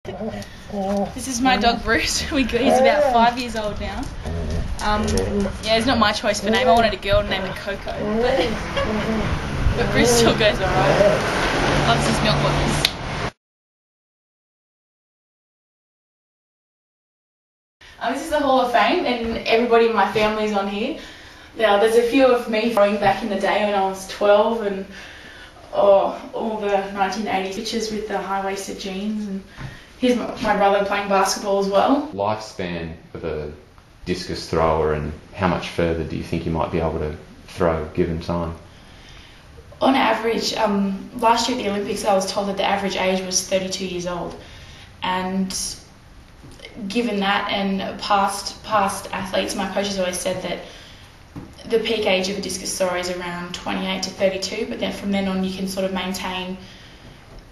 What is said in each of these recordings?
This is my dog Bruce. He's about 5 years old now. Yeah, it's not my choice for name. I wanted a girl to name her Coco, but Bruce still goes alright. Loves his milk bottles. This is the Hall of Fame, and everybody in my family is on here. Now, there's a few of me throwing back in the day when I was 12, and all the 1980s pictures with the high-waisted jeans. And here's my brother playing basketball as well. Lifespan of a discus thrower, and how much further do you think you might be able to throw given time? On average, last year at the Olympics I was told that the average age was 32 years old, and given that and past athletes, my coaches always said that the peak age of a discus thrower is around 28 to 32, but then from then on you can sort of maintain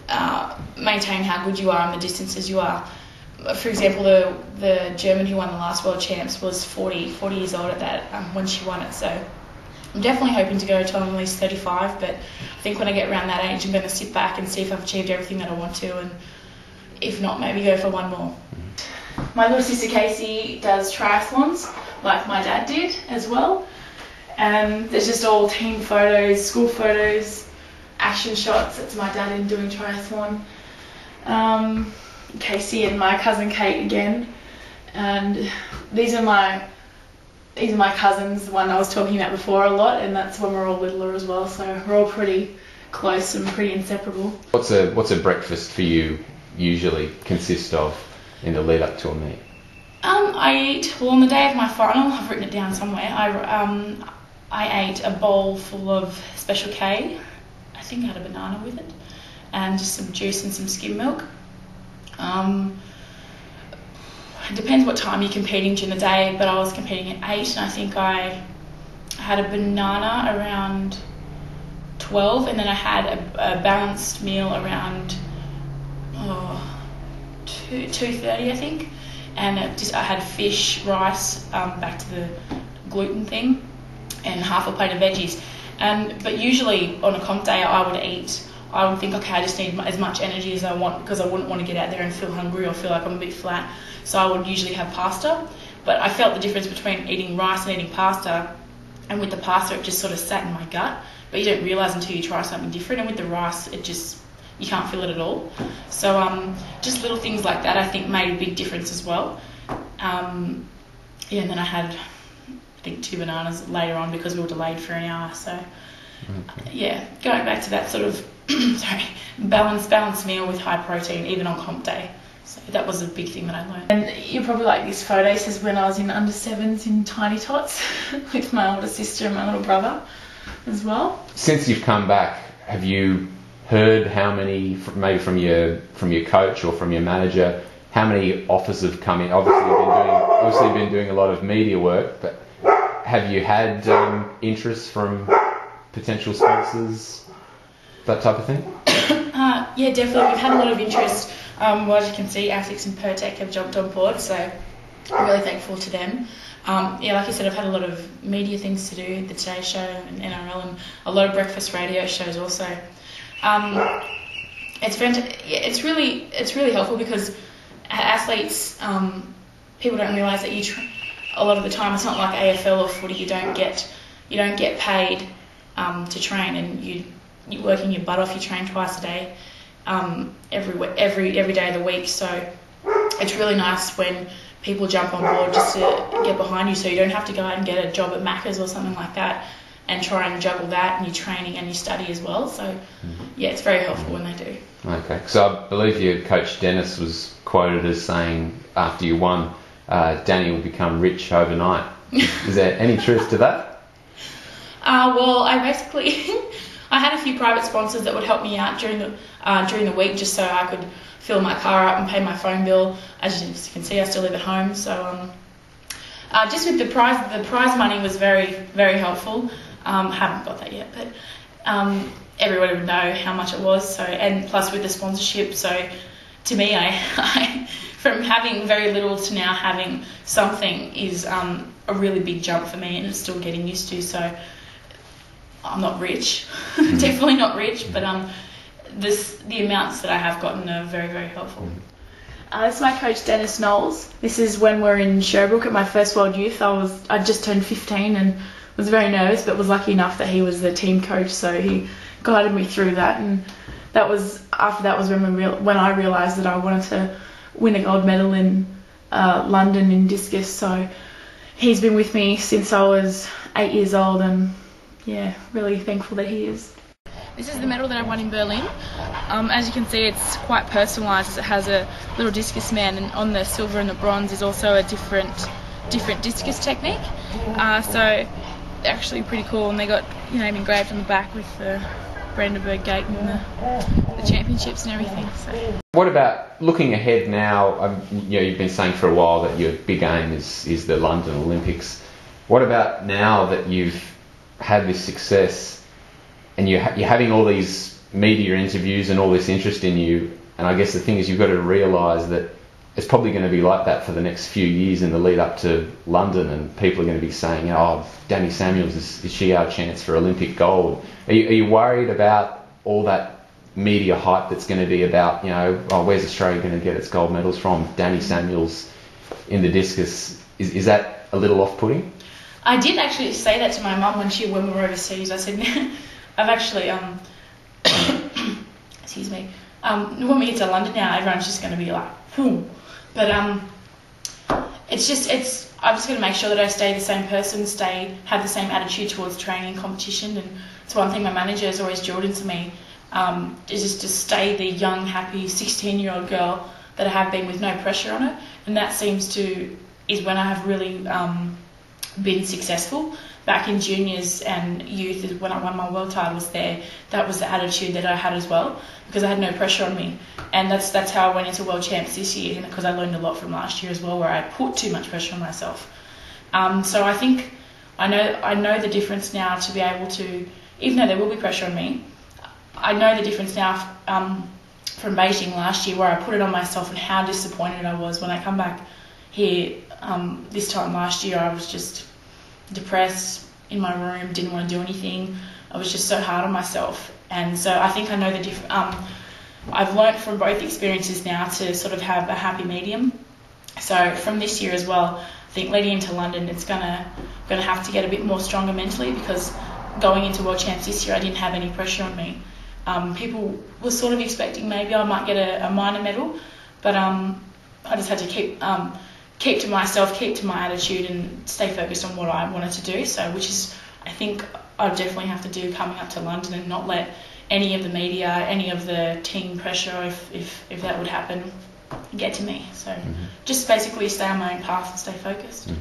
how good you are and the distances you are. For example, the German who won the last World Champs was 40 years old at that when she won it. So I'm definitely hoping to go to at least 35, but I think when I get around that age I'm going to sit back and see if I've achieved everything that I want to, and if not, maybe go for one more. My little sister Casey does triathlons like my dad did as well, and there's just all team photos, school photos, action shots. That's my dad in doing triathlon. Casey and my cousin Kate again, and these are my cousins, the one I was talking about before a lot, and that's when we're all littler as well, so we're all pretty close and pretty inseparable. What's a breakfast for you usually consist of in the lead up to a meet? I eat, well, on the day of my final, I've written it down somewhere, I ate a bowl full of Special K. I think I had a banana with it, and just some juice and some skim milk. It depends what time you're competing during the day, but I was competing at 8, and I think I had a banana around 12, and then I had a balanced meal around 2:30, I think, and I had fish, rice, back to the gluten thing, and half a plate of veggies. But usually on a comp day I would think, okay, I just need as much energy as I want, because I wouldn't want to get out there and feel hungry or feel like I'm a bit flat, so I would usually have pasta. But I felt the difference between eating rice and eating pasta, and with the pasta it just sort of sat in my gut, but you don't realise until you try something different, and with the rice you can't feel it at all. So just little things like that I think made a big difference as well. And then I had, I think, 2 bananas later on because we were delayed for an hour. So yeah, going back to that sort of balanced meal with high protein even on comp day. So that was a big thing that I learned. And you'll probably like this photo. This is when I was in under 7s in tiny tots with my older sister and my little brother as well. Since you've come back, have you heard how many, maybe from your coach or from your manager, how many offers have come in? Obviously you've been doing a lot of media work, but have you had interest from potential sponsors, that type of thing? Yeah, definitely. We've had a lot of interest. Well, as you can see, ASICS and Pertec have jumped on board, so I'm really thankful to them. Yeah, like I said, I've had a lot of media things to do, the Today Show and NRL, and a lot of breakfast radio shows also. It's fantastic. Yeah, it's really helpful because athletes, people don't realise that a lot of the time it's not like AFL or footy. You don't get paid to train, and you're working your butt off. You train twice a day, every day of the week. So it's really nice when people jump on board just to get behind you, so you don't have to go out and get a job at Macca's or something like that and try and juggle that and your training and your study as well. So yeah, it's very helpful when they do. Okay, so I believe your coach Dennis was quoted as saying after you won, Dani will become rich overnight. Is there any truth to that? Well, I had a few private sponsors that would help me out during the week, just so I could fill my car up and pay my phone bill. As you can see, I still live at home, so just with the prize money was very, very helpful. Haven't got that yet, but everybody would know how much it was. So, and plus with the sponsorship, so to me, I from having very little to now having something is a really big jump for me, and it's still getting used to. So I'm not rich, definitely not rich, but the amounts that I have gotten are very, very helpful. This is my coach, Dani Samuels. This is when we're in Sherbrooke at my first World Youth. I just turned 15 and was very nervous, but was lucky enough that he was the team coach, so he guided me through that. And after that was when I realised that I wanted to win a gold medal in London in discus. So he's been with me since I was 8 years old, and yeah, really thankful that he is. This is the medal that I won in Berlin. As you can see, it's quite personalised, as it has a little discus man, and on the silver and the bronze is also a different discus technique. So they're actually pretty cool, and they got your name engraved on the back with the Brandenburg Gate and the championships and everything. So. What about looking ahead now? You've been saying for a while that your big aim is the London Olympics. What about now that you've had this success and you're having all these media interviews and all this interest in you? And I guess the thing is, you've got to realise that it's probably going to be like that for the next few years in the lead up to London, and people are going to be saying, oh, Dani Samuels, is she our chance for Olympic gold? Are you worried about all that media hype that's going to be about, oh, where's Australia going to get its gold medals from? Dani Samuels in the discus. Is that a little off-putting? I did actually say that to my mum when we were overseas. I said, I've actually, excuse me, when we get to London now, everyone's just going to be like, whew. But I'm just going to make sure that I stay the same person, have the same attitude towards training and competition. And it's one thing my manager has always drilled into me, is just to stay the young, happy 16-year-old girl that I have been, with no pressure on it. And that is when I have really been successful. Back in juniors and youth, when I won my world titles there, that was the attitude that I had as well, because I had no pressure on me. And that's how I went into world champs this year, because I learned a lot from last year as well, where I put too much pressure on myself. So I think I know the difference now to be able to, even though there will be pressure on me, I know the difference now from Beijing last year, where I put it on myself, and how disappointed I was when I come back here this time last year. I was just depressed in my room, didn't want to do anything. I was just so hard on myself. And so I think I know the I've learnt from both experiences now to sort of have a happy medium. So from this year as well, I think leading into London, it's gonna have to get a bit more stronger mentally, because going into World Champs this year, I didn't have any pressure on me. People were sort of expecting maybe I might get a minor medal, but I just had to keep to myself, keep to my attitude, and stay focused on what I wanted to do. So, which is, I think, I definitely have to do coming up to London, and not let any of the media, any of the team pressure, if that would happen, get to me. So, just basically stay on my own path and stay focused.